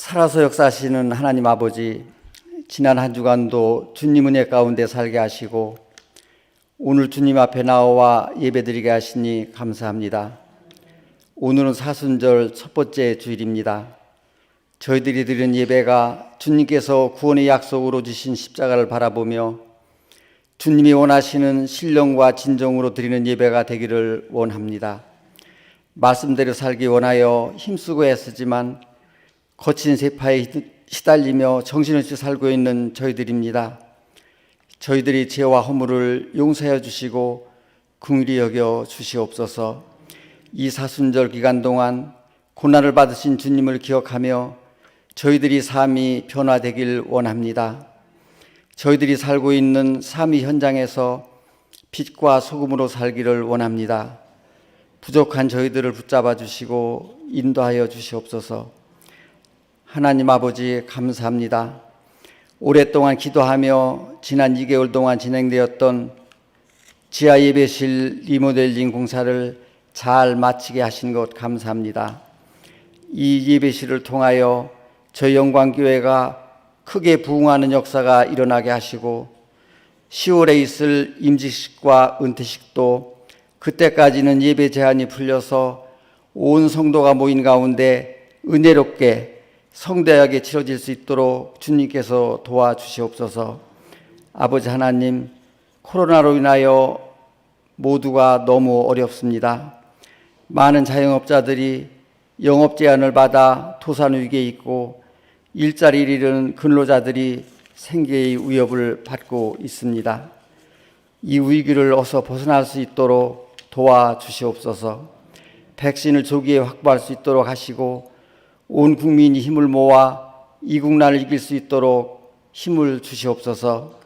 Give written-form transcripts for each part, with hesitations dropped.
살아서 역사하시는 하나님 아버지, 지난 한 주간도 주님 은혜 가운데 살게 하시고 오늘 주님 앞에 나와 예배드리게 하시니 감사합니다. 오늘은 사순절 첫 번째 주일입니다. 저희들이 드리는 예배가 주님께서 구원의 약속으로 주신 십자가를 바라보며 주님이 원하시는 신령과 진정으로 드리는 예배가 되기를 원합니다. 말씀대로 살기 원하여 힘쓰고 애쓰지만 거친 세파에 시달리며 정신없이 살고 있는 저희들입니다. 저희들이 죄와 허물을 용서해 주시고 긍휼히 여겨 주시옵소서. 이 사순절 기간 동안 고난을 받으신 주님을 기억하며 저희들이 삶이 변화되길 원합니다. 저희들이 살고 있는 삶의 현장에서 빛과 소금으로 살기를 원합니다. 부족한 저희들을 붙잡아 주시고 인도하여 주시옵소서. 하나님 아버지 감사합니다. 오랫동안 기도하며 지난 2개월 동안 진행되었던 지하 예배실 리모델링 공사를 잘 마치게 하신 것 감사합니다. 이 예배실을 통하여 저희 영광교회가 크게 부흥하는 역사가 일어나게 하시고 10월에 있을 임직식과 은퇴식도 그때까지는 예배 제한이 풀려서 온 성도가 모인 가운데 은혜롭게 성대하게 치러질 수 있도록 주님께서 도와주시옵소서. 아버지 하나님, 코로나로 인하여 모두가 너무 어렵습니다. 많은 자영업자들이 영업 제한을 받아 도산 위기에 있고 일자리를 잃은 근로자들이 생계의 위협을 받고 있습니다. 이 위기를 어서 벗어날 수 있도록 도와주시옵소서. 백신을 조기에 확보할 수 있도록 하시고 온 국민이 힘을 모아 이 국난을 이길 수 있도록 힘을 주시옵소서.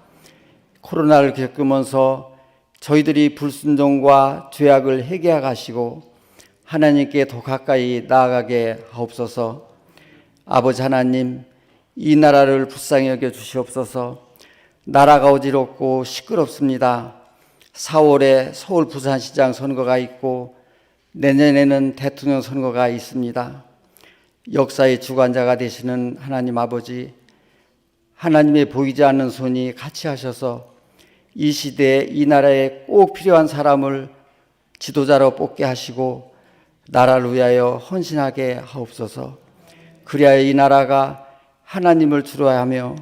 코로나를 겪으면서 저희들이 불순종과 죄악을 회개하게 하시고 하나님께 더 가까이 나아가게 하옵소서. 아버지 하나님, 이 나라를 불쌍히 여겨 주시옵소서. 나라가 어지럽고 시끄럽습니다. 4월에 서울 부산시장 선거가 있고 내년에는 대통령 선거가 있습니다. 역사의 주관자가 되시는 하나님 아버지, 하나님의 보이지 않는 손이 같이 하셔서 이 시대에 이 나라에 꼭 필요한 사람을 지도자로 뽑게 하시고 나라를 위하여 헌신하게 하옵소서. 그리하여 이 나라가 하나님을 주로 하며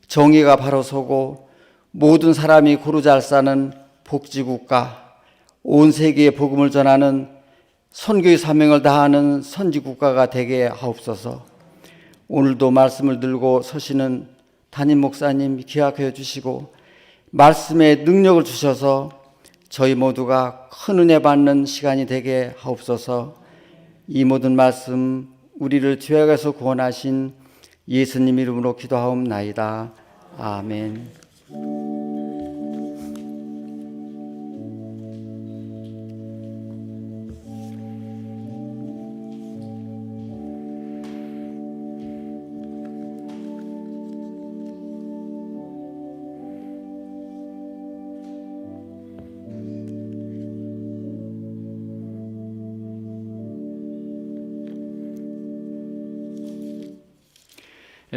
정의가 바로 서고 모든 사람이 고루 잘 사는 복지국가, 온 세계에 복음을 전하는 선교의 사명을 다하는 선지국가가 되게 하옵소서. 오늘도 말씀을 들고 서시는 담임 목사님 기억해 주시고 말씀에 능력을 주셔서 저희 모두가 큰 은혜 받는 시간이 되게 하옵소서. 이 모든 말씀 우리를 죄악에서 구원하신 예수님 이름으로 기도하옵나이다. 아멘.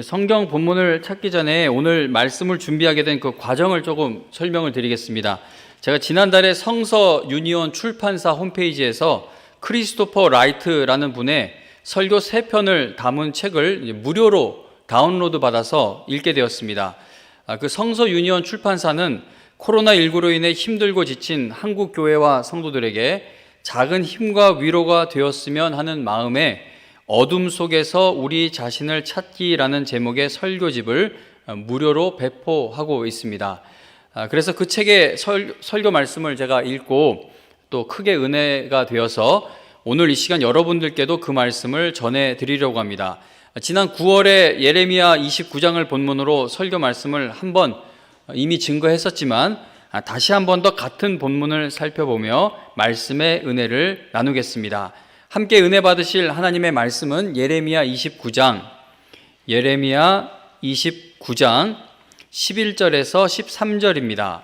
성경 본문을 찾기 전에 오늘 말씀을 준비하게 된 그 과정을 조금 설명을 드리겠습니다. 제가 지난달에 성서 유니온 출판사 홈페이지에서 크리스토퍼 라이트라는 분의 설교 3편을 담은 책을 무료로 다운로드 받아서 읽게 되었습니다. 그 성서 유니온 출판사는 코로나19로 인해 힘들고 지친 한국 교회와 성도들에게 작은 힘과 위로가 되었으면 하는 마음에 어둠 속에서 우리 자신을 찾기라는 제목의 설교집을 무료로 배포하고 있습니다. 그래서 그 책의 설교 말씀을 제가 읽고 또 크게 은혜가 되어서 오늘 이 시간 여러분들께도 그 말씀을 전해드리려고 합니다. 지난 9월에 예레미야 29장을 본문으로 설교 말씀을 한번 이미 증거했었지만 다시 한 번 더 같은 본문을 살펴보며 말씀의 은혜를 나누겠습니다. 함께 은혜 받으실 하나님의 말씀은 예레미야 29장 11절에서 13절입니다.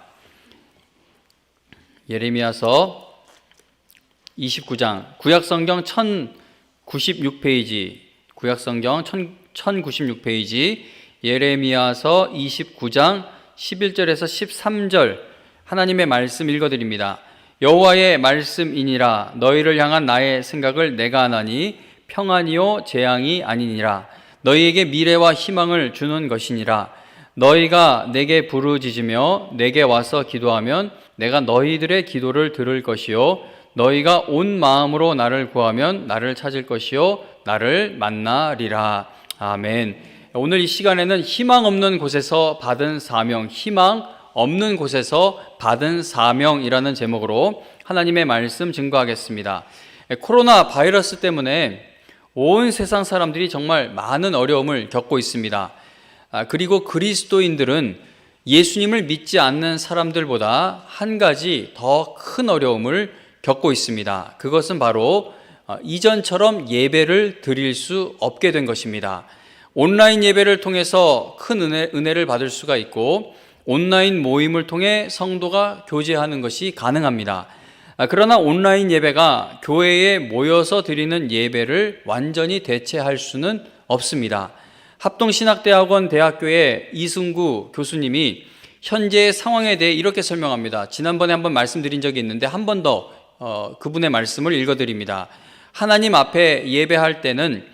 예레미야서 29장 구약성경 1096페이지 구약성경 1096페이지 예레미야서 29장 11절에서 13절 하나님의 말씀 읽어드립니다. 여호와의 말씀이니라. 너희를 향한 나의 생각을 내가 하나니 평안이요 재앙이 아니니라. 너희에게 미래와 희망을 주는 것이니라. 너희가 내게 부르짖으며 내게 와서 기도하면 내가 너희들의 기도를 들을 것이요 너희가 온 마음으로 나를 구하면 나를 찾을 것이요 나를 만나리라. 아멘. 오늘 이 시간에는 희망 없는 곳에서 받은 사명, 희망 없는 곳에서 받은 사명이라는 제목으로 하나님의 말씀 증거하겠습니다. 코로나 바이러스 때문에 온 세상 사람들이 정말 많은 어려움을 겪고 있습니다. 그리고 그리스도인들은 예수님을 믿지 않는 사람들보다 한 가지 더 큰 어려움을 겪고 있습니다. 그것은 바로 이전처럼 예배를 드릴 수 없게 된 것입니다. 온라인 예배를 통해서 큰 은혜를 받을 수가 있고 온라인 모임을 통해 성도가 교제하는 것이 가능합니다. 그러나 온라인 예배가 교회에 모여서 드리는 예배를 완전히 대체할 수는 없습니다. 합동신학대학원 대학교의 이승구 교수님이 현재의 상황에 대해 이렇게 설명합니다. 지난번에 한번 말씀드린 적이 있는데 한 번 더 그분의 말씀을 읽어드립니다. 하나님 앞에 예배할 때는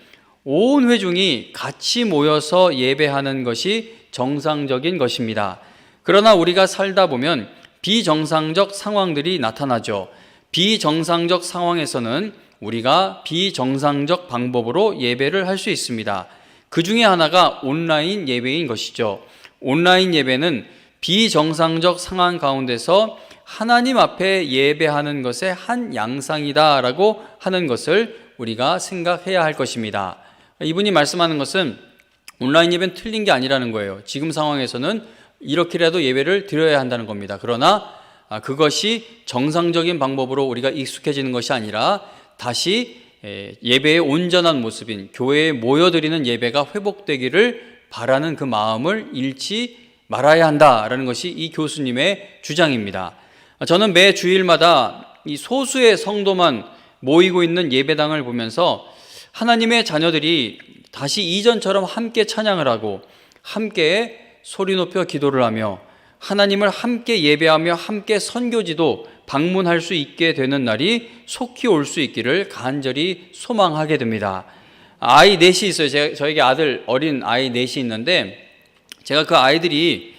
온 회중이 같이 모여서 예배하는 것이 정상적인 것입니다. 그러나 우리가 살다 보면 비정상적 상황들이 나타나죠. 비정상적 상황에서는 우리가 비정상적 방법으로 예배를 할 수 있습니다. 그 중에 하나가 온라인 예배인 것이죠. 온라인 예배는 비정상적 상황 가운데서 하나님 앞에 예배하는 것의 한 양상이다라고 하는 것을 우리가 생각해야 할 것입니다. 이분이 말씀하는 것은 온라인 예배는 틀린 게 아니라는 거예요. 지금 상황에서는 이렇게라도 예배를 드려야 한다는 겁니다. 그러나 그것이 정상적인 방법으로 우리가 익숙해지는 것이 아니라 다시 예배의 온전한 모습인 교회에 모여드리는 예배가 회복되기를 바라는 그 마음을 잃지 말아야 한다라는 것이 이 교수님의 주장입니다. 저는 매 주일마다 이 소수의 성도만 모이고 있는 예배당을 보면서 하나님의 자녀들이 다시 이전처럼 함께 찬양을 하고 함께 소리 높여 기도를 하며 하나님을 함께 예배하며 함께 선교지도 방문할 수 있게 되는 날이 속히 올 수 있기를 간절히 소망하게 됩니다. 아이 넷이 있어요. 저에게 어린 아이 넷이 있는데 제가 그 아이들이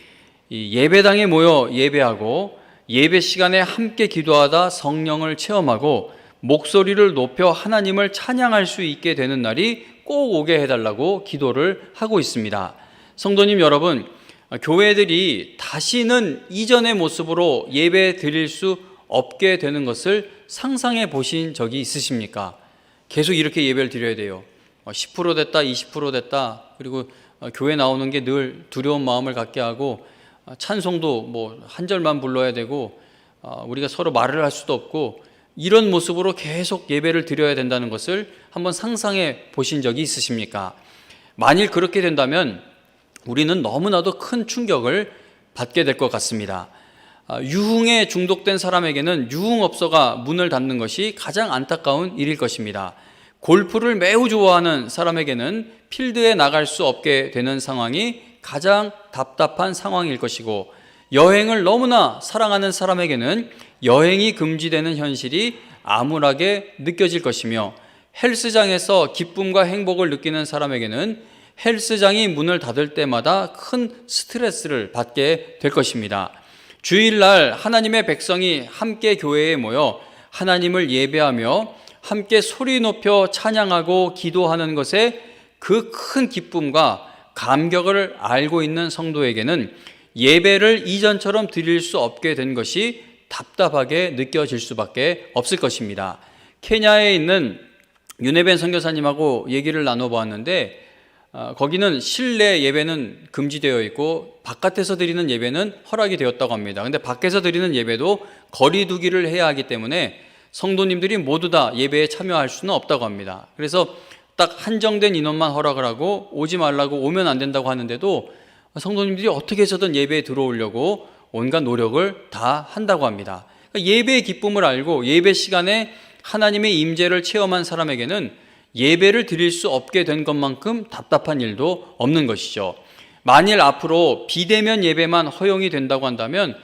예배당에 모여 예배하고 예배 시간에 함께 기도하다 성령을 체험하고 목소리를 높여 하나님을 찬양할 수 있게 되는 날이 꼭 오게 해달라고 기도를 하고 있습니다. 성도님 여러분, 교회들이 다시는 이전의 모습으로 예배 드릴 수 없게 되는 것을 상상해 보신 적이 있으십니까? 계속 이렇게 예배를 드려야 돼요. 10% 됐다, 20% 됐다. 그리고 교회 나오는 게 늘 두려운 마음을 갖게 하고 찬송도 한 절만 불러야 되고 우리가 서로 말을 할 수도 없고 이런 모습으로 계속 예배를 드려야 된다는 것을 한번 상상해 보신 적이 있으십니까? 만일 그렇게 된다면 우리는 너무나도 큰 충격을 받게 될 것 같습니다. 유흥에 중독된 사람에게는 유흥업소가 문을 닫는 것이 가장 안타까운 일일 것입니다. 골프를 매우 좋아하는 사람에게는 필드에 나갈 수 없게 되는 상황이 가장 답답한 상황일 것이고, 여행을 너무나 사랑하는 사람에게는 여행이 금지되는 현실이 암울하게 느껴질 것이며, 헬스장에서 기쁨과 행복을 느끼는 사람에게는 헬스장이 문을 닫을 때마다 큰 스트레스를 받게 될 것입니다. 주일날 하나님의 백성이 함께 교회에 모여 하나님을 예배하며 함께 소리 높여 찬양하고 기도하는 것에 그 큰 기쁨과 감격을 알고 있는 성도에게는 예배를 이전처럼 드릴 수 없게 된 것이 답답하게 느껴질 수밖에 없을 것입니다. 케냐에 있는 윤혜벤 선교사님하고 얘기를 나눠보았는데 거기는 실내 예배는 금지되어 있고 바깥에서 드리는 예배는 허락이 되었다고 합니다. 그런데 밖에서 드리는 예배도 거리 두기를 해야 하기 때문에 성도님들이 모두 다 예배에 참여할 수는 없다고 합니다. 그래서 딱 한정된 인원만 허락을 하고 오지 말라고 오면 안 된다고 하는데도 성도님들이 어떻게 해서든 예배에 들어오려고 온갖 노력을 다 한다고 합니다. 예배의 기쁨을 알고 예배 시간에 하나님의 임재를 체험한 사람에게는 예배를 드릴 수 없게 된 것만큼 답답한 일도 없는 것이죠. 만일 앞으로 비대면 예배만 허용이 된다고 한다면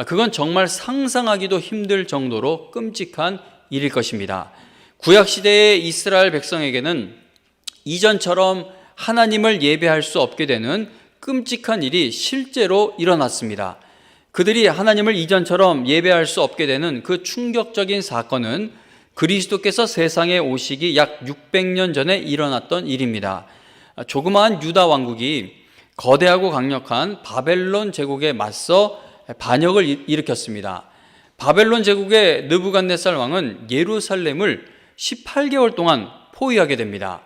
그건 정말 상상하기도 힘들 정도로 끔찍한 일일 것입니다. 구약시대의 이스라엘 백성에게는 이전처럼 하나님을 예배할 수 없게 되는 끔찍한 일이 실제로 일어났습니다. 그들이 하나님을 이전처럼 예배할 수 없게 되는 그 충격적인 사건은 그리스도께서 세상에 오시기 약 600년 전에 일어났던 일입니다. 조그마한 유다 왕국이 거대하고 강력한 바벨론 제국에 맞서 반역을 일으켰습니다. 바벨론 제국의 느부갓네살 왕은 예루살렘을 18개월 동안 포위하게 됩니다.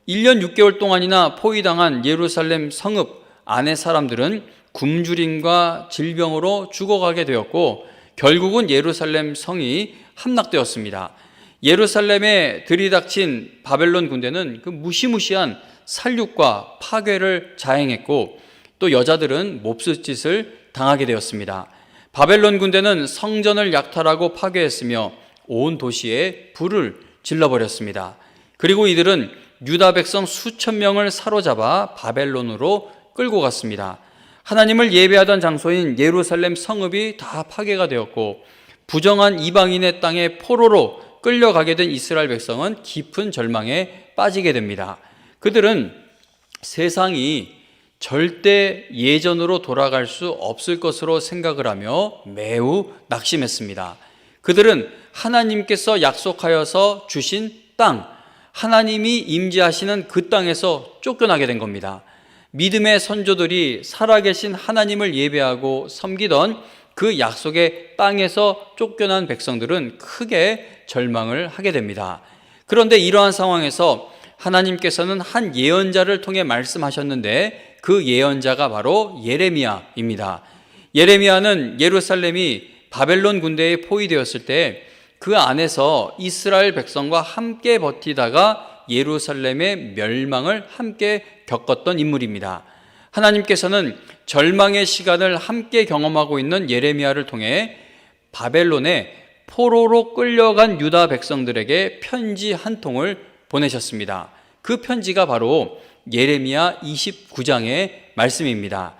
1년 6개월 동안이나 포위당한 예루살렘 성읍 안의 사람들은 굶주림과 질병으로 죽어가게 되었고 결국은 예루살렘 성이 함락되었습니다. 예루살렘에 들이닥친 바벨론 군대는 그 무시무시한 살육과 파괴를 자행했고 또 여자들은 몹쓸짓을 당하게 되었습니다. 바벨론 군대는 성전을 약탈하고 파괴했으며 온 도시에 불을 질러버렸습니다. 그리고 이들은 유다 백성 수천 명을 사로잡아 바벨론으로 끌고 갔습니다. 하나님을 예배하던 장소인 예루살렘 성읍이 다 파괴가 되었고 부정한 이방인의 땅에 포로로 끌려가게 된 이스라엘 백성은 깊은 절망에 빠지게 됩니다. 그들은 세상이 절대 예전으로 돌아갈 수 없을 것으로 생각을 하며 매우 낙심했습니다. 그들은 하나님께서 약속하여서 주신 땅, 하나님이 임재하시는 그 땅에서 쫓겨나게 된 겁니다. 믿음의 선조들이 살아계신 하나님을 예배하고 섬기던 그 약속의 땅에서 쫓겨난 백성들은 크게 절망을 하게 됩니다. 그런데 이러한 상황에서 하나님께서는 한 예언자를 통해 말씀하셨는데 그 예언자가 바로 예레미야입니다. 예레미야는 예루살렘이 바벨론 군대에 포위되었을 때 그 안에서 이스라엘 백성과 함께 버티다가 예루살렘의 멸망을 함께 겪었던 인물입니다. 하나님께서는 절망의 시간을 함께 경험하고 있는 예레미야를 통해 바벨론에 포로로 끌려간 유다 백성들에게 편지 한 통을 보내셨습니다. 그 편지가 바로 예레미야 29장의 말씀입니다.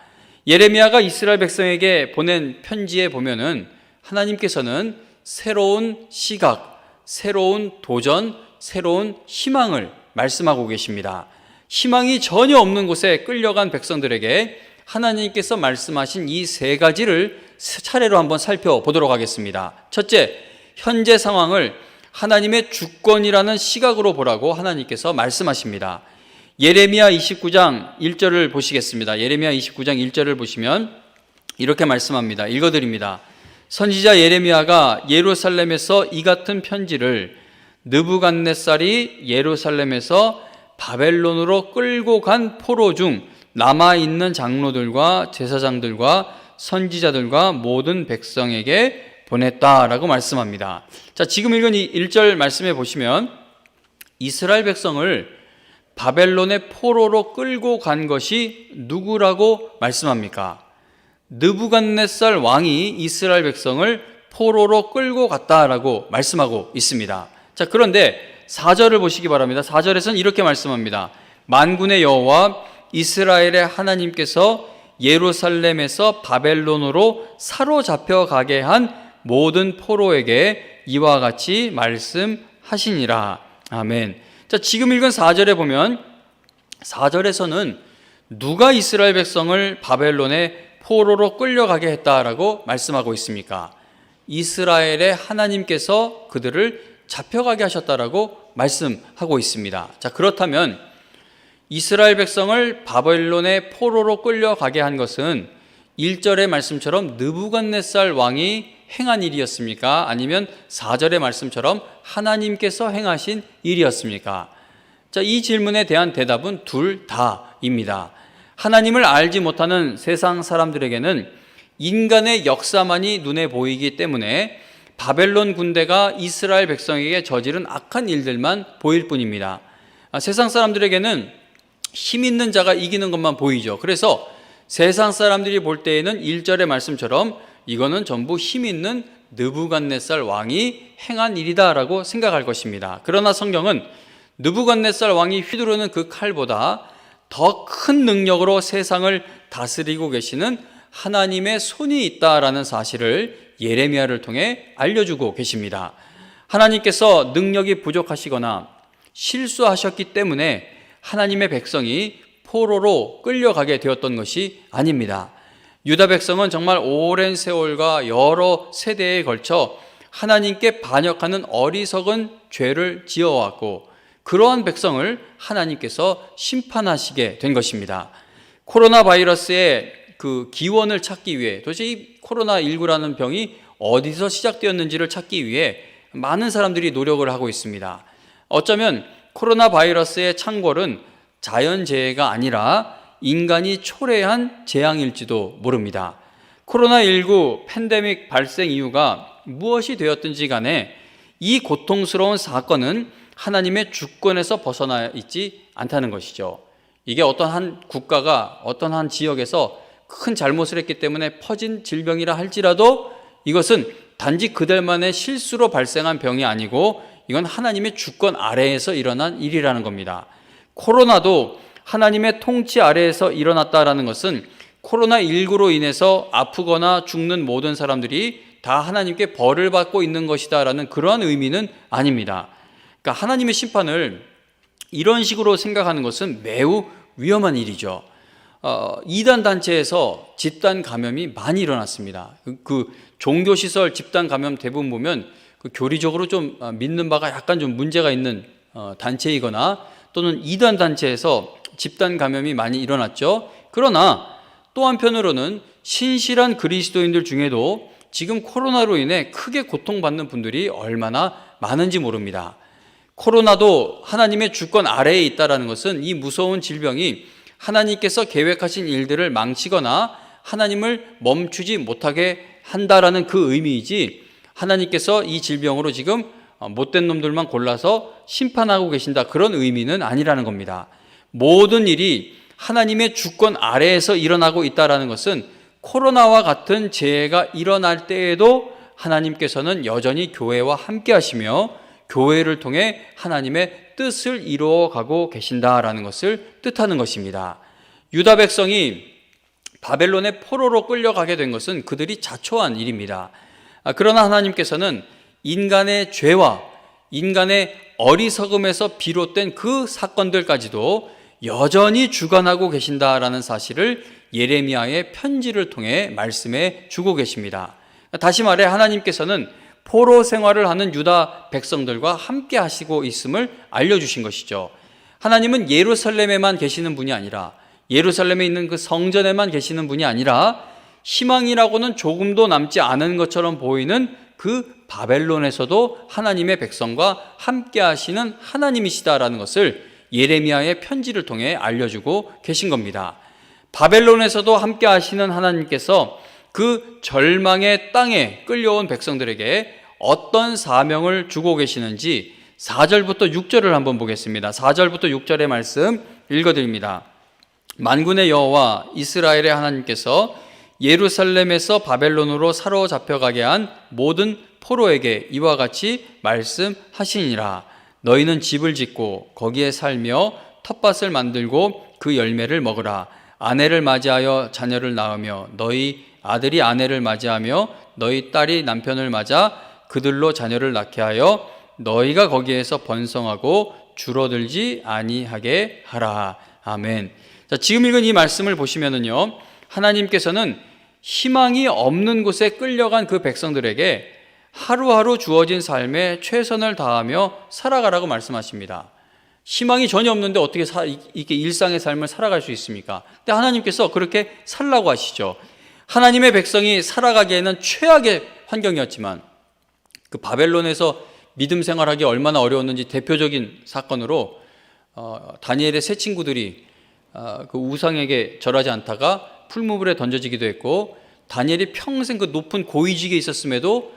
예레미야가 이스라엘 백성에게 보낸 편지에 보면은 하나님께서는 새로운 시각, 새로운 도전, 새로운 희망을 말씀하고 계십니다. 희망이 전혀 없는 곳에 끌려간 백성들에게 하나님께서 말씀하신 이 세 가지를 차례로 한번 살펴보도록 하겠습니다. 첫째, 현재 상황을 하나님의 주권이라는 시각으로 보라고 하나님께서 말씀하십니다. 예레미야 29장 1절을 보시겠습니다. 예레미야 29장 1절을 보시면 이렇게 말씀합니다. 읽어드립니다. 선지자 예레미야가 예루살렘에서 이 같은 편지를 느부갓네살이 예루살렘에서 바벨론으로 끌고 간 포로 중 남아있는 장로들과 제사장들과 선지자들과 모든 백성에게 보냈다라고 말씀합니다. 자, 지금 읽은 이 1절 말씀해 보시면 이스라엘 백성을 바벨론의 포로로 끌고 간 것이 누구라고 말씀합니까? 느부갓네살 왕이 이스라엘 백성을 포로로 끌고 갔다라고 말씀하고 있습니다. 자, 그런데 4절을 보시기 바랍니다. 4절에서는 이렇게 말씀합니다. 만군의 여호와 이스라엘의 하나님께서 예루살렘에서 바벨론으로 사로잡혀 가게 한 모든 포로에게 이와 같이 말씀하시니라. 아멘. 자, 지금 읽은 4절에 보면 4절에서는 누가 이스라엘 백성을 바벨론에 포로로 끌려가게 했다라고 말씀하고 있습니까? 이스라엘의 하나님께서 그들을 잡혀가게 하셨다라고 말씀하고 있습니다. 자, 그렇다면 이스라엘 백성을 바벨론의 포로로 끌려가게 한 것은 1절의 말씀처럼 느부갓네살 왕이 행한 일이었습니까? 아니면 4절의 말씀처럼 하나님께서 행하신 일이었습니까? 자, 이 질문에 대한 대답은 둘 다입니다. 하나님을 알지 못하는 세상 사람들에게는 인간의 역사만이 눈에 보이기 때문에 바벨론 군대가 이스라엘 백성에게 저지른 악한 일들만 보일 뿐입니다. 세상 사람들에게는 힘 있는 자가 이기는 것만 보이죠. 그래서 세상 사람들이 볼 때에는 1절의 말씀처럼 이거는 전부 힘 있는 느부갓네살 왕이 행한 일이다라고 생각할 것입니다. 그러나 성경은 느부갓네살 왕이 휘두르는 그 칼보다 더 큰 능력으로 세상을 다스리고 계시는 하나님의 손이 있다라는 사실을 예레미야를 통해 알려주고 계십니다. 하나님께서 능력이 부족하시거나 실수하셨기 때문에 하나님의 백성이 포로로 끌려가게 되었던 것이 아닙니다. 유다 백성은 정말 오랜 세월과 여러 세대에 걸쳐 하나님께 반역하는 어리석은 죄를 지어왔고, 그러한 백성을 하나님께서 심판하시게 된 것입니다. 코로나 바이러스의 그 기원을 찾기 위해, 도대체 이 코로나19라는 병이 어디서 시작되었는지를 찾기 위해 많은 사람들이 노력을 하고 있습니다. 어쩌면 코로나 바이러스의 창궐은 자연재해가 아니라 인간이 초래한 재앙일지도 모릅니다. 코로나19 팬데믹 발생 이유가 무엇이 되었든지 간에 이 고통스러운 사건은 하나님의 주권에서 벗어나 있지 않다는 것이죠. 이게 어떤 한 국가가 어떤 한 지역에서 큰 잘못을 했기 때문에 퍼진 질병이라 할지라도 이것은 단지 그들만의 실수로 발생한 병이 아니고 이건 하나님의 주권 아래에서 일어난 일이라는 겁니다. 코로나도 하나님의 통치 아래에서 일어났다라는 것은 코로나19로 인해서 아프거나 죽는 모든 사람들이 다 하나님께 벌을 받고 있는 것이다라는 그러한 의미는 아닙니다. 그러니까 하나님의 심판을 이런 식으로 생각하는 것은 매우 위험한 일이죠. 이단 단체에서 집단 감염이 많이 일어났습니다. 그 종교시설 집단 감염 대부분 보면 그 교리적으로 좀 믿는 바가 약간 좀 문제가 있는 단체이거나 또는 이단 단체에서 집단 감염이 많이 일어났죠. 그러나 또 한편으로는 신실한 그리스도인들 중에도 지금 코로나로 인해 크게 고통받는 분들이 얼마나 많은지 모릅니다. 코로나도 하나님의 주권 아래에 있다는 것은 이 무서운 질병이 하나님께서 계획하신 일들을 망치거나 하나님을 멈추지 못하게 한다라는 그 의미이지, 하나님께서 이 질병으로 지금 못된 놈들만 골라서 심판하고 계신다, 그런 의미는 아니라는 겁니다. 모든 일이 하나님의 주권 아래에서 일어나고 있다는 것은 코로나와 같은 재해가 일어날 때에도 하나님께서는 여전히 교회와 함께 하시며 교회를 통해 하나님의 뜻을 이루어가고 계신다라는 것을 뜻하는 것입니다. 유다 백성이 바벨론의 포로로 끌려가게 된 것은 그들이 자초한 일입니다. 그러나 하나님께서는 인간의 죄와 인간의 어리석음에서 비롯된 그 사건들까지도 여전히 주관하고 계신다라는 사실을 예레미야의 편지를 통해 말씀해 주고 계십니다. 다시 말해 하나님께서는 포로 생활을 하는 유다 백성들과 함께 하시고 있음을 알려주신 것이죠. 하나님은 예루살렘에만 계시는 분이 아니라, 예루살렘에 있는 그 성전에만 계시는 분이 아니라 희망이라고는 조금도 남지 않은 것처럼 보이는 그 바벨론에서도 하나님의 백성과 함께 하시는 하나님이시다라는 것을 예레미야의 편지를 통해 알려주고 계신 겁니다. 바벨론에서도 함께 하시는 하나님께서 그 절망의 땅에 끌려온 백성들에게 어떤 사명을 주고 계시는지 4절부터 6절을 한번 보겠습니다. 4절부터 6절의 말씀 읽어드립니다. 만군의 여호와 이스라엘의 하나님께서 예루살렘에서 바벨론으로 사로잡혀가게 한 모든 포로에게 이와 같이 말씀하시니라. 너희는 집을 짓고 거기에 살며 텃밭을 만들고 그 열매를 먹으라. 아내를 맞이하여 자녀를 낳으며 너희 아들이 아내를 맞이하며 너희 딸이 남편을 맞아 그들로 자녀를 낳게 하여 너희가 거기에서 번성하고 줄어들지 아니하게 하라. 아멘. 자, 지금 읽은 이 말씀을 보시면은요, 하나님께서는 희망이 없는 곳에 끌려간 그 백성들에게 하루하루 주어진 삶에 최선을 다하며 살아가라고 말씀하십니다. 희망이 전혀 없는데 어떻게 이렇게 일상의 삶을 살아갈 수 있습니까? 근데 하나님께서 그렇게 살라고 하시죠. 하나님의 백성이 살아가기에는 최악의 환경이었지만 그 바벨론에서 믿음 생활하기 얼마나 어려웠는지 대표적인 사건으로 다니엘의 세 친구들이 그 우상에게 절하지 않다가 풀무불에 던져지기도 했고, 다니엘이 평생 그 높은 고위직에 있었음에도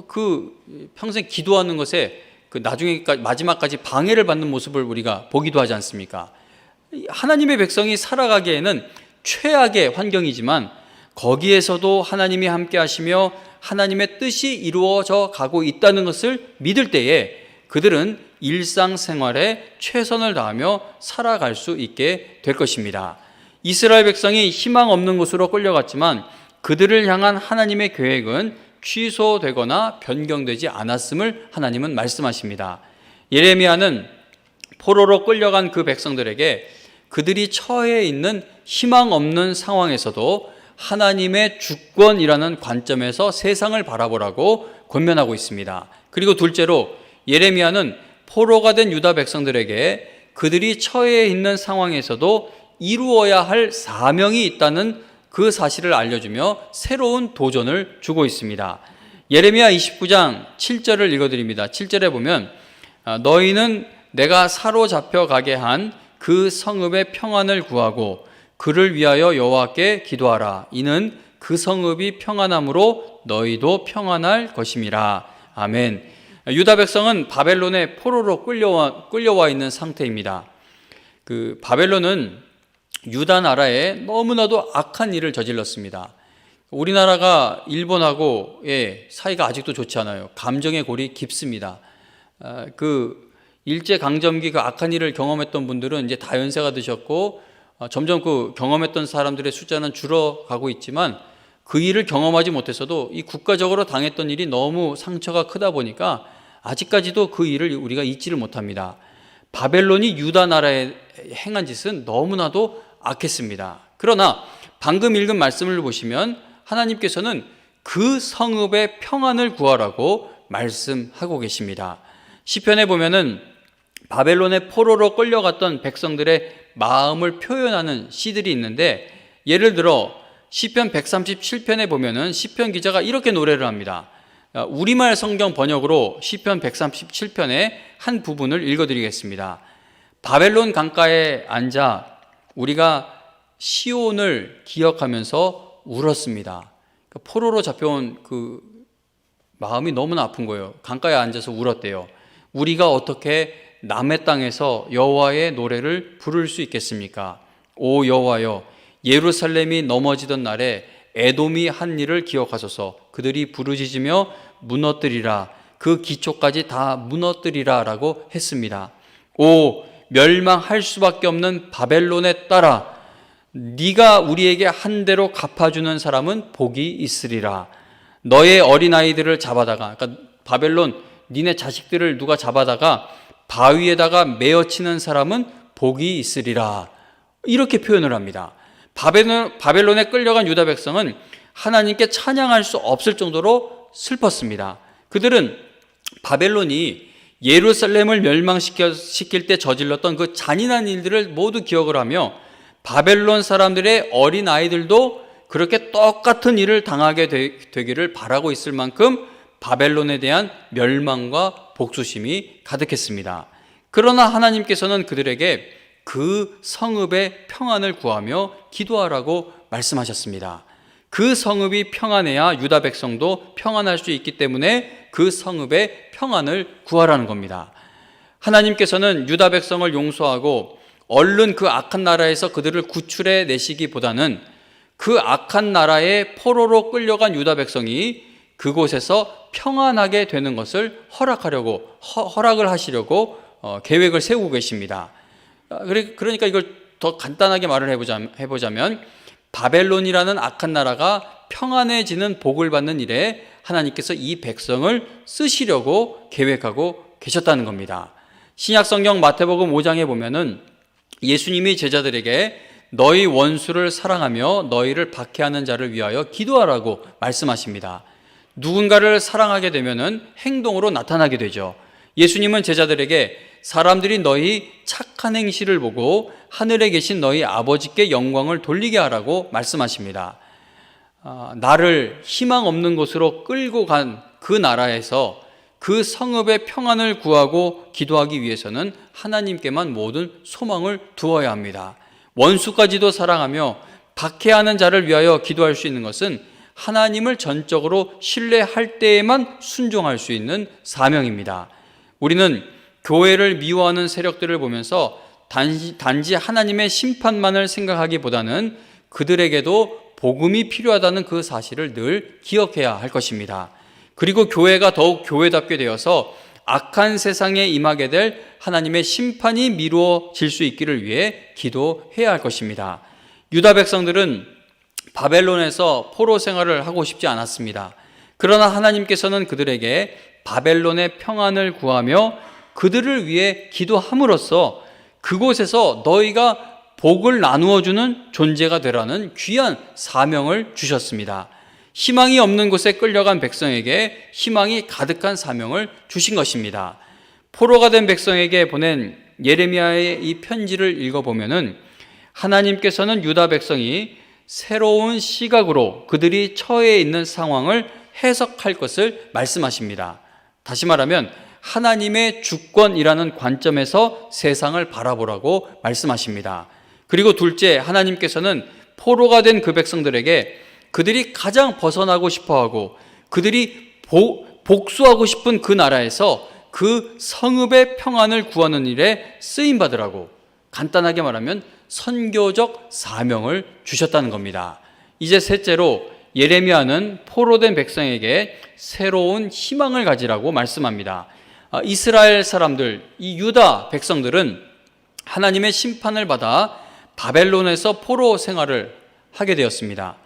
그 평생 기도하는 것에 그 나중에까지 마지막까지 방해를 받는 모습을 우리가 보기도 하지 않습니까? 하나님의 백성이 살아가기에는 최악의 환경이지만 거기에서도 하나님이 함께 하시며 하나님의 뜻이 이루어져 가고 있다는 것을 믿을 때에 그들은 일상생활에 최선을 다하며 살아갈 수 있게 될 것입니다. 이스라엘 백성이 희망 없는 곳으로 끌려갔지만 그들을 향한 하나님의 계획은 취소되거나 변경되지 않았음을 하나님은 말씀하십니다. 예레미야는 포로로 끌려간 그 백성들에게 그들이 처해 있는 희망 없는 상황에서도 하나님의 주권이라는 관점에서 세상을 바라보라고 권면하고 있습니다. 그리고 둘째로 예레미야는 포로가 된 유다 백성들에게 그들이 처해 있는 상황에서도 이루어야 할 사명이 있다는 그 사실을 알려주며 새로운 도전을 주고 있습니다. 예레미야 29장 7절을 읽어드립니다. 7절에 보면 너희는 내가 사로잡혀 가게 한 그 성읍의 평안을 구하고 그를 위하여 여호와께 기도하라. 이는 그 성읍이 평안함으로 너희도 평안할 것임이라. 아멘. 유다 백성은 바벨론의 포로로 끌려와 있는 상태입니다. 그 바벨론은 유다 나라에 너무나도 악한 일을 저질렀습니다. 우리나라가 일본하고의 사이가 아직도 좋지 않아요. 감정의 골이 깊습니다. 그 일제강점기 그 악한 일을 경험했던 분들은 이제 다 연세가 드셨고 점점 그 경험했던 사람들의 숫자는 줄어가고 있지만 그 일을 경험하지 못했어도 이 국가적으로 당했던 일이 너무 상처가 크다 보니까 아직까지도 그 일을 우리가 잊지를 못합니다. 바벨론이 유다 나라에 행한 짓은 너무나도 악했습니다. 그러나 방금 읽은 말씀을 보시면 하나님께서는 그 성읍의 평안을 구하라고 말씀하고 계십니다. 시편에 보면은 바벨론의 포로로 끌려갔던 백성들의 마음을 표현하는 시들이 있는데 예를 들어 시편 137편에 보면은 시편 기자가 이렇게 노래를 합니다. 우리말 성경 번역으로 시편 137편의 한 부분을 읽어드리겠습니다. 바벨론 강가에 앉아 우리가 시온을 기억하면서 울었습니다. 포로로 잡혀온 그 마음이 너무나 아픈 거예요. 강가에 앉아서 울었대요. 우리가 어떻게 남의 땅에서 여호와의 노래를 부를 수 있겠습니까? 오 여호와여, 예루살렘이 넘어지던 날에 에돔이 한 일을 기억하소서. 그들이 부르짖으며 무너뜨리라. 그 기초까지 다 무너뜨리라 라고 했습니다. 오 멸망할 수밖에 없는 바벨론의 딸아, 네가 우리에게 한 대로 갚아주는 사람은 복이 있으리라. 너의 어린아이들을 잡아다가, 그러니까 바벨론 니네 자식들을 누가 잡아다가 바위에다가 메어치는 사람은 복이 있으리라. 이렇게 표현을 합니다. 바벨론에 끌려간 유다 백성은 하나님께 찬양할 수 없을 정도로 슬펐습니다. 그들은 바벨론이 예루살렘을 멸망시킬 때 저질렀던 그 잔인한 일들을 모두 기억을 하며 바벨론 사람들의 어린 아이들도 그렇게 똑같은 일을 당하게 되기를 바라고 있을 만큼 바벨론에 대한 멸망과 복수심이 가득했습니다. 그러나 하나님께서는 그들에게 그 성읍의 평안을 구하며 기도하라고 말씀하셨습니다. 그 성읍이 평안해야 유다 백성도 평안할 수 있기 때문에 그 성읍의 평안을 구하라는 겁니다. 하나님께서는 유다 백성을 용서하고 얼른 그 악한 나라에서 그들을 구출해 내시기보다는 그 악한 나라의 포로로 끌려간 유다 백성이 그곳에서 평안하게 되는 것을 허락을 하시려고 계획을 세우고 계십니다. 그러니까 이걸 더 간단하게 말을 해보자면 바벨론이라는 악한 나라가 평안해지는 복을 받는 일에 하나님께서 이 백성을 쓰시려고 계획하고 계셨다는 겁니다. 신약성경 마태복음 5장에 보면은 예수님이 제자들에게 너희 원수를 사랑하며 너희를 박해하는 자를 위하여 기도하라고 말씀하십니다. 누군가를 사랑하게 되면은 행동으로 나타나게 되죠. 예수님은 제자들에게 사람들이 너희 착한 행실을 보고 하늘에 계신 너희 아버지께 영광을 돌리게 하라고 말씀하십니다. 나를 희망 없는 곳으로 끌고 간 그 나라에서 그 성읍의 평안을 구하고 기도하기 위해서는 하나님께만 모든 소망을 두어야 합니다. 원수까지도 사랑하며 박해하는 자를 위하여 기도할 수 있는 것은 하나님을 전적으로 신뢰할 때에만 순종할 수 있는 사명입니다. 우리는 교회를 미워하는 세력들을 보면서 단지 하나님의 심판만을 생각하기보다는 그들에게도 복음이 필요하다는 그 사실을 늘 기억해야 할 것입니다. 그리고 교회가 더욱 교회답게 되어서 악한 세상에 임하게 될 하나님의 심판이 미루어질 수 있기를 위해 기도해야 할 것입니다. 유다 백성들은 바벨론에서 포로 생활을 하고 싶지 않았습니다. 그러나 하나님께서는 그들에게 바벨론의 평안을 구하며 그들을 위해 기도함으로써 그곳에서 너희가 복을 나누어 주는 존재가 되라는 귀한 사명을 주셨습니다. 희망이 없는 곳에 끌려간 백성에게 희망이 가득한 사명을 주신 것입니다. 포로가 된 백성에게 보낸 예레미야의 이 편지를 읽어보면은 하나님께서는 유다 백성이 새로운 시각으로 그들이 처해 있는 상황을 해석할 것을 말씀하십니다. 다시 말하면 하나님의 주권이라는 관점에서 세상을 바라보라고 말씀하십니다. 그리고 둘째, 하나님께서는 포로가 된 그 백성들에게 그들이 가장 벗어나고 싶어하고 그들이 복수하고 싶은 그 나라에서 그 성읍의 평안을 구하는 일에 쓰임받으라고, 간단하게 말하면 선교적 사명을 주셨다는 겁니다. 이제 셋째로, 예레미야는 포로된 백성에게 새로운 희망을 가지라고 말씀합니다. 이스라엘 사람들, 이 유다 백성들은 하나님의 심판을 받아 바벨론에서 포로 생활을 하게 되었습니다.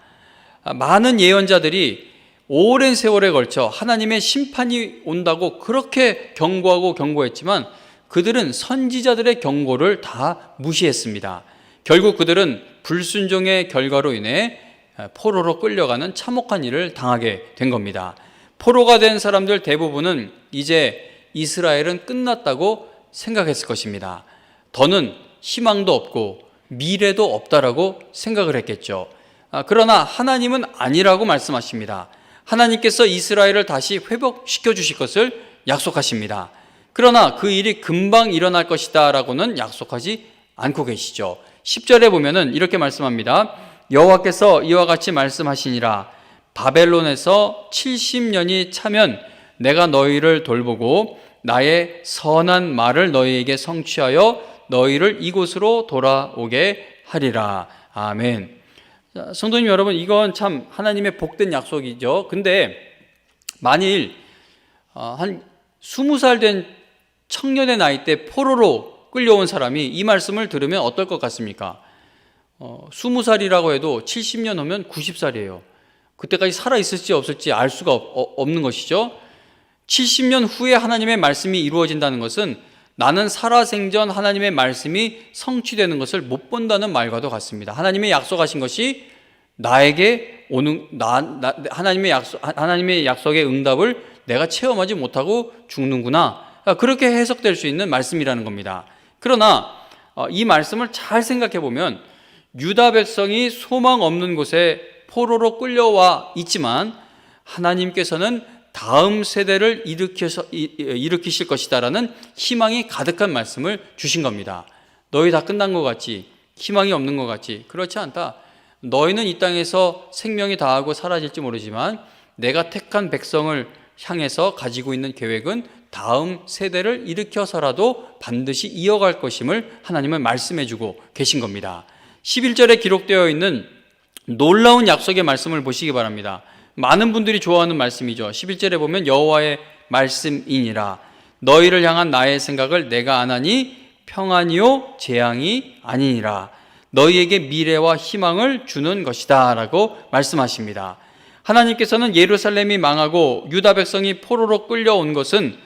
많은 예언자들이 오랜 세월에 걸쳐 하나님의 심판이 온다고 그렇게 경고하고 경고했지만 그들은 선지자들의 경고를 다 무시했습니다. 결국 그들은 불순종의 결과로 인해 포로로 끌려가는 참혹한 일을 당하게 된 겁니다. 포로가 된 사람들 대부분은 이제 이스라엘은 끝났다고 생각했을 것입니다. 더는 희망도 없고 미래도 없다라고 생각을 했겠죠. 그러나 하나님은 아니라고 말씀하십니다. 하나님께서 이스라엘을 다시 회복시켜 주실 것을 약속하십니다. 그러나 그 일이 금방 일어날 것이다 라고는 약속하지 않고 계시죠. 10절에 보면은 이렇게 말씀합니다. 여호와께서 이와 같이 말씀하시니라. 바벨론에서 70년이 차면 내가 너희를 돌보고 나의 선한 말을 너희에게 성취하여 너희를 이곳으로 돌아오게 하리라. 아멘. 자, 성도님 여러분, 이건 참 하나님의 복된 약속이죠. 근데 만일 한 20살 된 청년의 나이 때 포로로 끌려온 사람이 이 말씀을 들으면 어떨 것 같습니까? 20살이라고 해도 70년 후면 90살이에요. 그때까지 살아있을지 없을지 알 수가 없는 것이죠. 70년 후에 하나님의 말씀이 이루어진다는 것은 나는 살아생전 하나님의 말씀이 성취되는 것을 못 본다는 말과도 같습니다. 하나님의 약속하신 것이 나에게 오는 하나님의 약속의 응답을 내가 체험하지 못하고 죽는구나. 그렇게 해석될 수 있는 말씀이라는 겁니다. 그러나 이 말씀을 잘 생각해 보면 유다 백성이 소망 없는 곳에 포로로 끌려와 있지만 하나님께서는 다음 세대를 일으키실 것이다라는 희망이 가득한 말씀을 주신 겁니다. 너희 다 끝난 것 같지? 희망이 없는 것 같지? 그렇지 않다. 너희는 이 땅에서 생명이 다하고 사라질지 모르지만 내가 택한 백성을 향해서 가지고 있는 계획은 다음 세대를 일으켜서라도 반드시 이어갈 것임을 하나님은 말씀해 주고 계신 겁니다. 11절에 기록되어 있는 놀라운 약속의 말씀을 보시기 바랍니다. 많은 분들이 좋아하는 말씀이죠. 11절에 보면 여호와의 말씀이니라. 너희를 향한 나의 생각을 내가 아나니 평안이요 재앙이 아니니라. 너희에게 미래와 희망을 주는 것이다 라고 말씀하십니다. 하나님께서는 예루살렘이 망하고 유다 백성이 포로로 끌려온 것은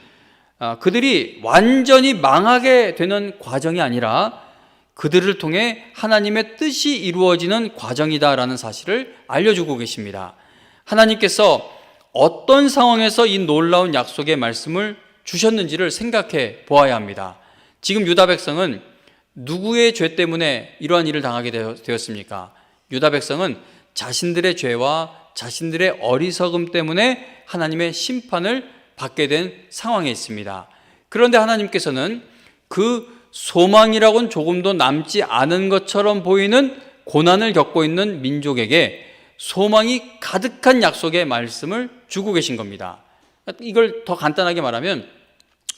그들이 완전히 망하게 되는 과정이 아니라 그들을 통해 하나님의 뜻이 이루어지는 과정이다라는 사실을 알려주고 계십니다. 하나님께서 어떤 상황에서 이 놀라운 약속의 말씀을 주셨는지를 생각해 보아야 합니다. 지금 유다 백성은 누구의 죄 때문에 이러한 일을 당하게 되었습니까? 유다 백성은 자신들의 죄와 자신들의 어리석음 때문에 하나님의 심판을 받게 된 상황에 있습니다. 그런데 하나님께서는 그 소망이라고는 조금도 남지 않은 것처럼 보이는 고난을 겪고 있는 민족에게 소망이 가득한 약속의 말씀을 주고 계신 겁니다. 이걸 더 간단하게 말하면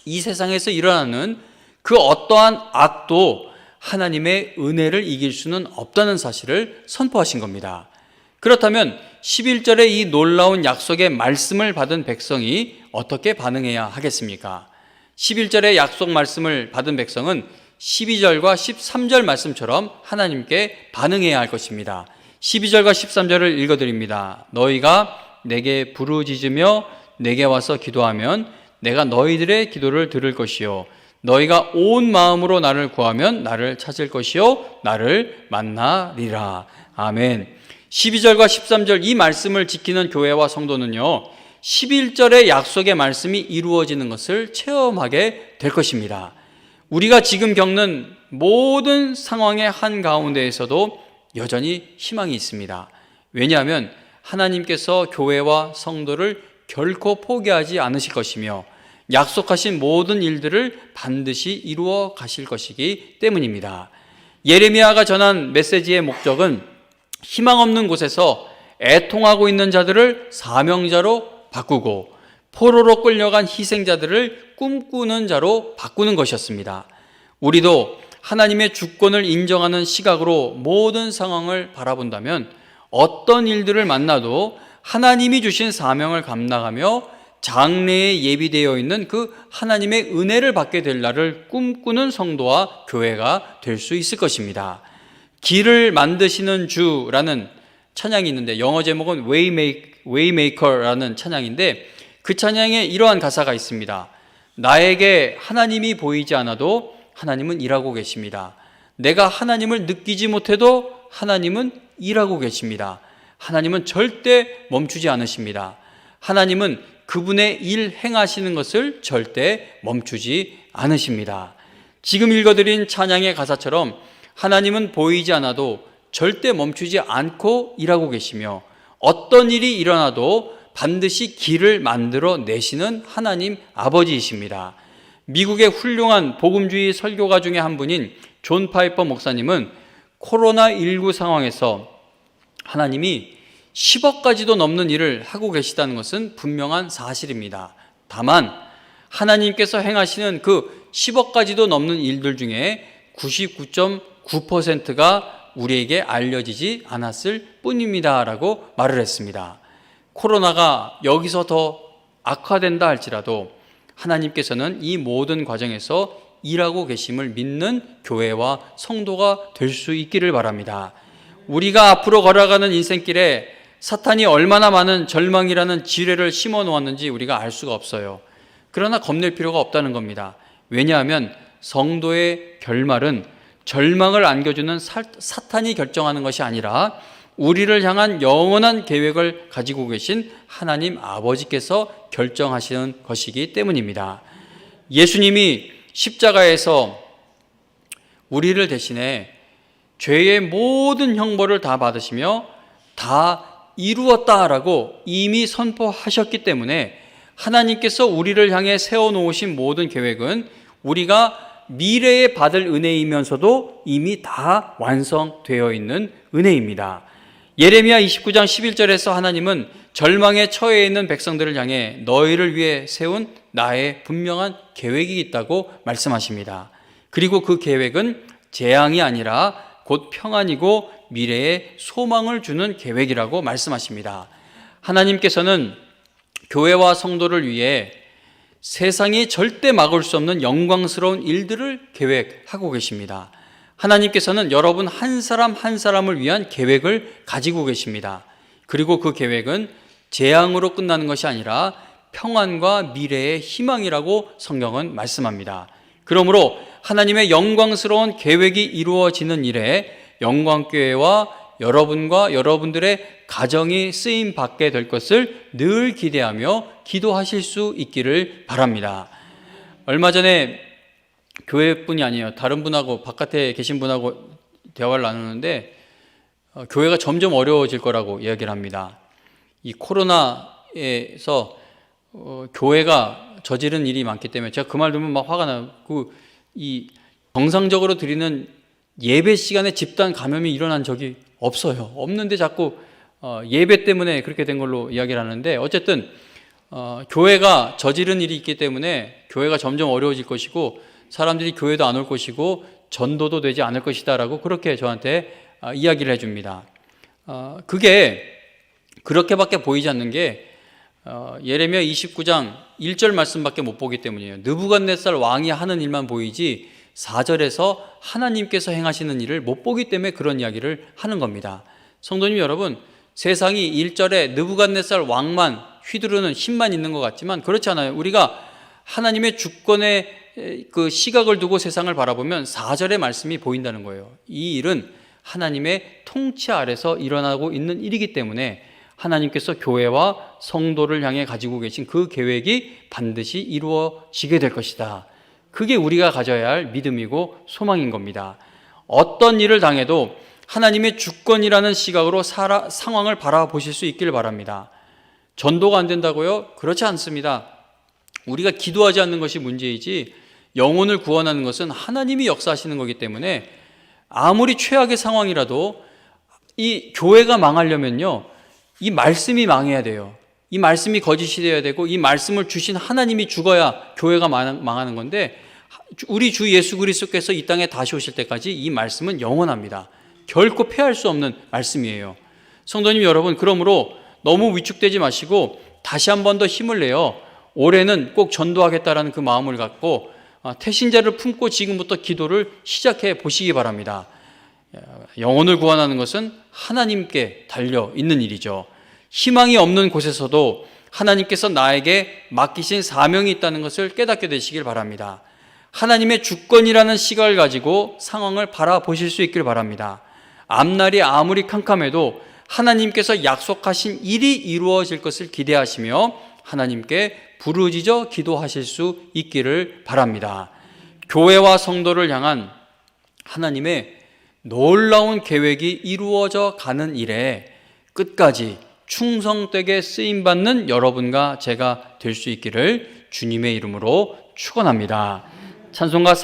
이 세상에서 일어나는 그 어떠한 악도 하나님의 은혜를 이길 수는 없다는 사실을 선포하신 겁니다. 그렇다면 11절의 이 놀라운 약속의 말씀을 받은 백성이 어떻게 반응해야 하겠습니까? 11절의 약속 말씀을 받은 백성은 12절과 13절 말씀처럼 하나님께 반응해야 할 것입니다. 12절과 13절을 읽어드립니다. 너희가 내게 부르짖으며 내게 와서 기도하면 내가 너희들의 기도를 들을 것이요 너희가 온 마음으로 나를 구하면 나를 찾을 것이요 나를 만나리라. 아멘. 12절과 13절 이 말씀을 지키는 교회와 성도는요 11절의 약속의 말씀이 이루어지는 것을 체험하게 될 것입니다. 우리가 지금 겪는 모든 상황의 한가운데에서도 여전히 희망이 있습니다. 왜냐하면 하나님께서 교회와 성도를 결코 포기하지 않으실 것이며 약속하신 모든 일들을 반드시 이루어 가실 것이기 때문입니다. 예레미야가 전한 메시지의 목적은 희망 없는 곳에서 애통하고 있는 자들을 사명자로 바꾸고 포로로 끌려간 희생자들을 꿈꾸는 자로 바꾸는 것이었습니다. 우리도 하나님의 주권을 인정하는 시각으로 모든 상황을 바라본다면 어떤 일들을 만나도 하나님이 주신 사명을 감당하며 장래에 예비되어 있는 그 하나님의 은혜를 받게 될 날을 꿈꾸는 성도와 교회가 될 수 있을 것입니다. 길을 만드시는 주라는 찬양이 있는데 영어 제목은 Waymaker라는 찬양인데 그 찬양에 이러한 가사가 있습니다. 나에게 하나님이 보이지 않아도 하나님은 일하고 계십니다. 내가 하나님을 느끼지 못해도 하나님은 일하고 계십니다. 하나님은 절대 멈추지 않으십니다. 하나님은 그분의 일 행하시는 것을 절대 멈추지 않으십니다. 지금 읽어드린 찬양의 가사처럼 하나님은 보이지 않아도 절대 멈추지 않고 일하고 계시며 어떤 일이 일어나도 반드시 길을 만들어 내시는 하나님 아버지이십니다. 미국의 훌륭한 복음주의 설교가 중에 한 분인 존 파이퍼 목사님은 코로나19 상황에서 하나님이 10억 가지도 넘는 일을 하고 계시다는 것은 분명한 사실입니다. 다만 하나님께서 행하시는 그 10억 가지도 넘는 일들 중에 99.9%가 우리에게 알려지지 않았을 뿐입니다 라고 말을 했습니다. 코로나가 여기서 더 악화된다 할지라도 하나님께서는 이 모든 과정에서 일하고 계심을 믿는 교회와 성도가 될 수 있기를 바랍니다. 우리가 앞으로 걸어가는 인생길에 사탄이 얼마나 많은 절망이라는 지뢰를 심어 놓았는지 우리가 알 수가 없어요. 그러나 겁낼 필요가 없다는 겁니다. 왜냐하면 성도의 결말은 절망을 안겨주는 사탄이 결정하는 것이 아니라 우리를 향한 영원한 계획을 가지고 계신 하나님 아버지께서 결정하시는 것이기 때문입니다. 예수님이 십자가에서 우리를 대신해 죄의 모든 형벌을 다 받으시며 다 이루었다라고 이미 선포하셨기 때문에 하나님께서 우리를 향해 세워놓으신 모든 계획은 우리가 미래에 받을 은혜이면서도 이미 다 완성되어 있는 은혜입니다. 예레미야 29장 11절에서 하나님은 절망에 처해 있는 백성들을 향해 너희를 위해 세운 나의 분명한 계획이 있다고 말씀하십니다. 그리고 그 계획은 재앙이 아니라 곧 평안이고 미래에 소망을 주는 계획이라고 말씀하십니다. 하나님께서는 교회와 성도를 위해 세상이 절대 막을 수 없는 영광스러운 일들을 계획하고 계십니다. 하나님께서는 여러분 한 사람 한 사람을 위한 계획을 가지고 계십니다. 그리고 그 계획은 재앙으로 끝나는 것이 아니라 평안과 미래의 희망이라고 성경은 말씀합니다. 그러므로 하나님의 영광스러운 계획이 이루어지는 일에 영광교회와 여러분과 여러분들의 가정이 쓰임 받게 될 것을 늘 기대하며 기도하실 수 있기를 바랍니다. 얼마 전에 교회뿐이 아니에요. 다른 분하고 바깥에 계신 분하고 대화를 나누는데 교회가 점점 어려워질 거라고 이야기를 합니다. 이 코로나에서 교회가 저지른 일이 많기 때문에 제가 그 말 들으면 막 화가 나요. 이 정상적으로 드리는 예배 시간에 집단 감염이 일어난 적이 없어요. 없는데 자꾸 예배 때문에 그렇게 된 걸로 이야기를 하는데 어쨌든 교회가 저지른 일이 있기 때문에 교회가 점점 어려워질 것이고 사람들이 교회도 안 올 것이고 전도도 되지 않을 것이다 라고 그렇게 저한테 이야기를 해줍니다. 그게 그렇게밖에 보이지 않는 게 예레미야 29장 1절 말씀밖에 못 보기 때문이에요. 느부갓네살 왕이 하는 일만 보이지 4절에서 하나님께서 행하시는 일을 못 보기 때문에 그런 이야기를 하는 겁니다. 성도님 여러분, 세상이 1절에 느부갓네살 왕만 휘두르는 힘만 있는 것 같지만 그렇지 않아요. 우리가 하나님의 주권의 그 시각을 두고 세상을 바라보면 4절의 말씀이 보인다는 거예요. 이 일은 하나님의 통치 아래서 일어나고 있는 일이기 때문에 하나님께서 교회와 성도를 향해 가지고 계신 그 계획이 반드시 이루어지게 될 것이다. 그게 우리가 가져야 할 믿음이고 소망인 겁니다. 어떤 일을 당해도 하나님의 주권이라는 시각으로 상황을 바라보실 수 있기를 바랍니다. 전도가 안 된다고요? 그렇지 않습니다. 우리가 기도하지 않는 것이 문제이지 영혼을 구원하는 것은 하나님이 역사하시는 거기 때문에 아무리 최악의 상황이라도 이 교회가 망하려면요, 이 말씀이 망해야 돼요. 이 말씀이 거짓이 되어야 되고 이 말씀을 주신 하나님이 죽어야 교회가 망하는 건데, 우리 주 예수 그리스도께서 이 땅에 다시 오실 때까지 이 말씀은 영원합니다. 결코 폐할 수 없는 말씀이에요. 성도님 여러분, 그러므로 너무 위축되지 마시고 다시 한 번 더 힘을 내어 올해는 꼭 전도하겠다라는 그 마음을 갖고 태신자를 품고 지금부터 기도를 시작해 보시기 바랍니다. 영혼을 구원하는 것은 하나님께 달려 있는 일이죠. 희망이 없는 곳에서도 하나님께서 나에게 맡기신 사명이 있다는 것을 깨닫게 되시길 바랍니다. 하나님의 주권이라는 시각을 가지고 상황을 바라보실 수 있길 바랍니다. 앞날이 아무리 캄캄해도 하나님께서 약속하신 일이 이루어질 것을 기대하시며 하나님께 부르짖어 기도하실 수 있기를 바랍니다. 교회와 성도를 향한 하나님의 놀라운 계획이 이루어져 가는 일에 끝까지 충성되게 쓰임받는 여러분과 제가 될 수 있기를 주님의 이름으로 축원합니다. 찬송가